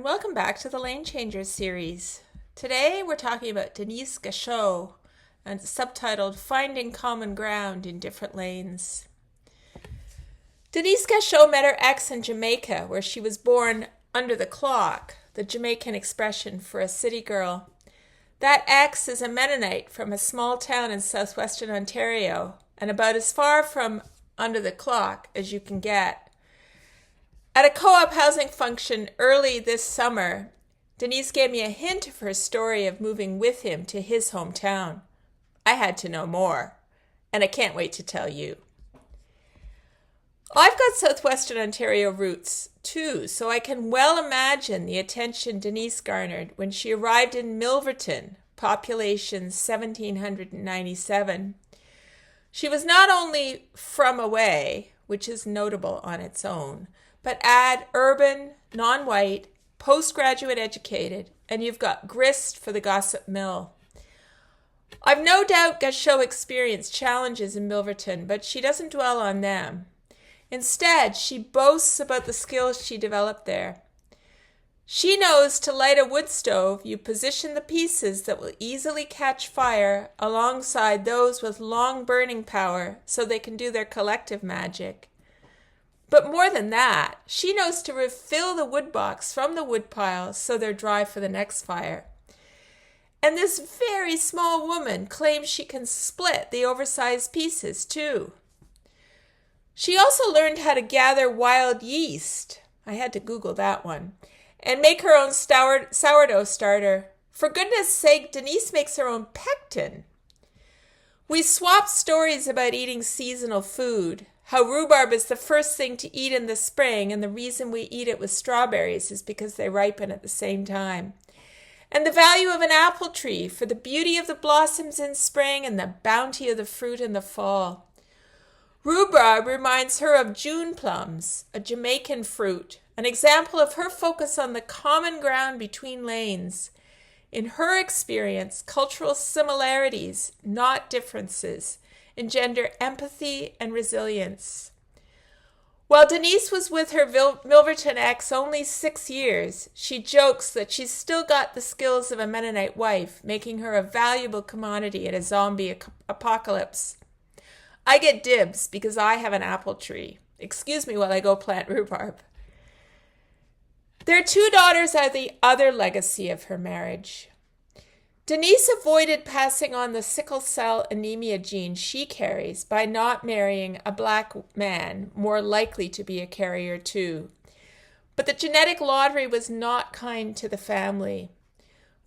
and welcome back to the Lane Changers series. Today we're talking about Denese Gascho and subtitled Finding Common Ground in Different Lanes. Denese Gascho met her ex in Jamaica, where she was born under the clock, the Jamaican expression for a city girl. That ex is a Mennonite from a small town in southwestern Ontario, and about as far from under the clock as you can get. At a co-op housing function early this summer, Denese gave me a hint of her story of moving with him to his hometown. I had to know more, and I can't wait to tell you. I've got southwestern Ontario roots too, so I can well imagine the attention Denese garnered when she arrived in Milverton, population 1,797. She was not only from away, which is notable on its own, but add urban, non-white, postgraduate educated, and you've got grist for the gossip mill. I've no doubt Gascho experienced challenges in Milverton, but she doesn't dwell on them. Instead, she boasts about the skills she developed there. She knows to light a wood stove, you position the pieces that will easily catch fire alongside those with long burning power so they can do their collective magic. But more than that, she knows to refill the wood box from the wood pile so they're dry for the next fire. And this very small woman claims she can split the oversized pieces too. She also learned how to gather wild yeast. I had to Google that one. And make her own sourdough starter. For goodness sake, Denese makes her own pectin. We swapped stories about eating seasonal food. How rhubarb is the first thing to eat in the spring, and the reason we eat it with strawberries is because they ripen at the same time. And the value of an apple tree for the beauty of the blossoms in spring and the bounty of the fruit in the fall. Rhubarb reminds her of June plums, a Jamaican fruit, an example of her focus on the common ground between lanes. In her experience, cultural similarities, not differences, engender empathy and resilience. While Denese was with her Milverton ex only 6 years, she jokes that she's still got the skills of a Mennonite wife, making her a valuable commodity in a zombie apocalypse. I get dibs because I have an apple tree. Excuse me while I go plant rhubarb. Their 2 daughters are the other legacy of her marriage. Denese avoided passing on the sickle cell anemia gene she carries by not marrying a black man, more likely to be a carrier too. But the genetic lottery was not kind to the family.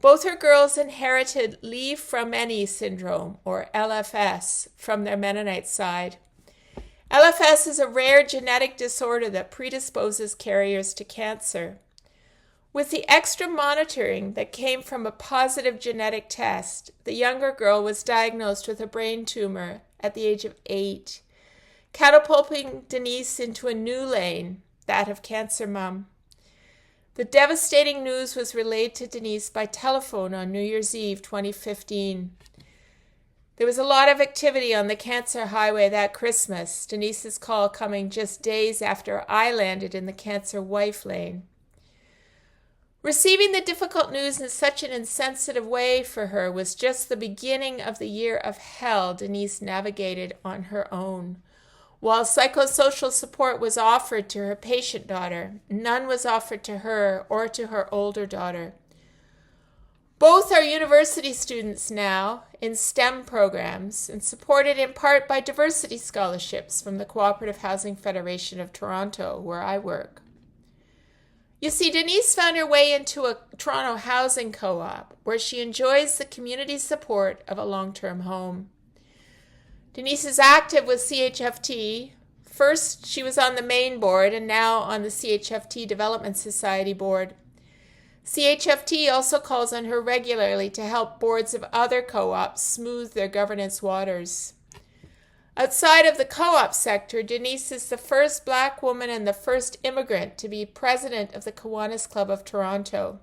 Both her girls inherited leave from any syndrome, or LFS, from their Mennonite side. LFS is a rare genetic disorder that predisposes carriers to cancer. With the extra monitoring that came from a positive genetic test, the younger girl was diagnosed with a brain tumor at the age of 8, catapulting Denese into a new lane, that of cancer mom. The devastating news was relayed to Denese by telephone on New Year's Eve 2015. There was a lot of activity on the cancer highway that Christmas, Denese's call coming just days after I landed in the cancer wife lane. Receiving the difficult news in such an insensitive way for her was just the beginning of the year of hell Denese navigated on her own. While psychosocial support was offered to her patient daughter, none was offered to her or to her older daughter. Both are university students now in STEM programs and supported in part by diversity scholarships from the Cooperative Housing Federation of Toronto, where I work. You see, Denese found her way into a Toronto housing co-op where she enjoys the community support of a long-term home. Denese is active with CHFT. First, she was on the main board and now on the CHFT Development Society board. CHFT also calls on her regularly to help boards of other co-ops smooth their governance waters. Outside of the co-op sector, Denese is the first Black woman and the first immigrant to be president of the Kiwanis Club of Toronto.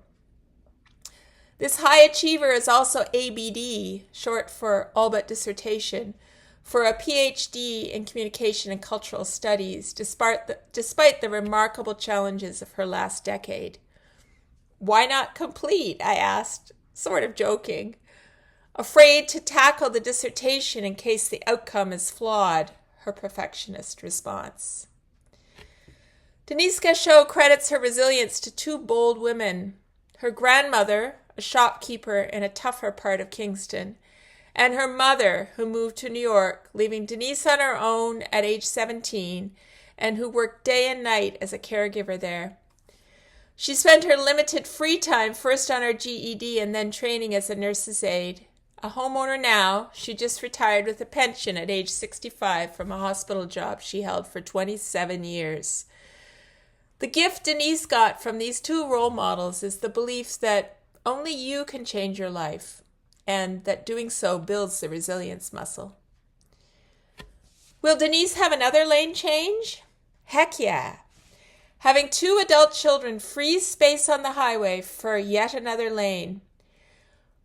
This high achiever is also ABD, short for all but dissertation, for a PhD in Communication and Cultural Studies, despite the remarkable challenges of her last decade. Why not complete? I asked, sort of joking. Afraid to tackle the dissertation in case the outcome is flawed, her perfectionist response. Denese Gascho credits her resilience to two bold women, her grandmother, a shopkeeper in a tougher part of Kingston, and her mother, who moved to New York, leaving Denise on her own at age 17, and who worked day and night as a caregiver there. She spent her limited free time first on her GED and then training as a nurse's aide. A homeowner now, she just retired with a pension at age 65 from a hospital job she held for 27 years. The gift Denise got from these two role models is the belief that only you can change your life, and that doing so builds the resilience muscle. Will Denise have another lane change? Heck yeah. Having two adult children frees space on the highway for yet another lane.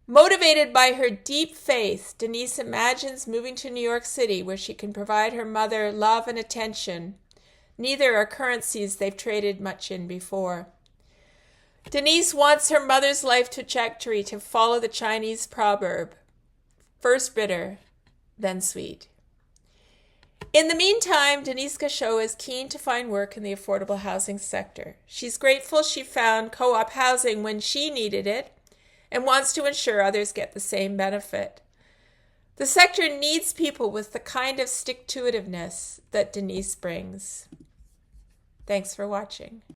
Motivated by her deep faith, Denise imagines moving to New York City where she can provide her mother love and attention. Neither are currencies they've traded much in before. Denise wants her mother's life trajectory to follow the Chinese proverb, first bitter, then sweet. In the meantime, Denese Gascho is keen to find work in the affordable housing sector. She's grateful she found co-op housing when she needed it, and wants to ensure others get the same benefit. The sector needs people with the kind of stick-to-itiveness that Denise brings. Thanks for watching.